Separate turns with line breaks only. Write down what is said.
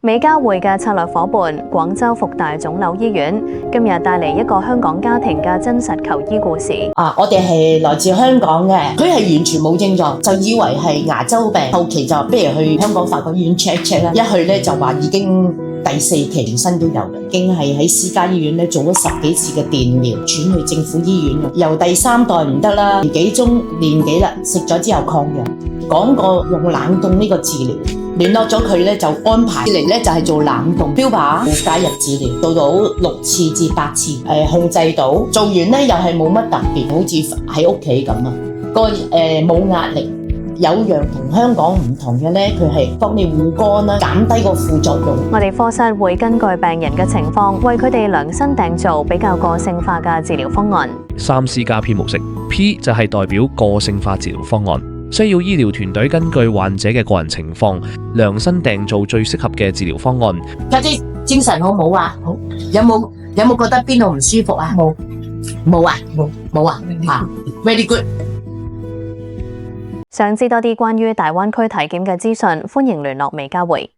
美加會嘅策略夥伴廣州復大腫瘤醫院今日帶嚟一個香港家庭嘅真實求醫故事。
我哋係來自香港嘅，佢係完全冇症狀，就以為係牙周病，後期就不如去香港法國醫院 check 啦，一去咧就話已經第4期全身都有啦，已經係喺私家醫院咧做咗10幾次嘅電療，轉去政府醫院，由第3代唔得啦，年幾啦，食咗之後抗藥，講過用冷凍呢個治療。聯絡咗佢咧，就安排嚟咧就係做冷凍標靶介入治療，做到6次至8次，控制到。做完咧又係冇乜特別，好似喺屋企咁啊。冇壓力，有樣同香港唔同嘅咧，佢係幫你護肝啦，減低個副作用。
我哋科室會根據病人嘅情況，為佢哋量身訂造比較個性化嘅治療方案。
3C 加 P 模式 ，P 就係代表個性化治療方案。需要醫療團隊根據患者嘅個人情況，量身訂造最適合嘅治療方案。
家姐精神好冇啊？好。有冇覺得邊度唔舒服啊？冇啊。Very good。
想知多啲關於大灣區體檢嘅資訊，歡迎聯絡美加會。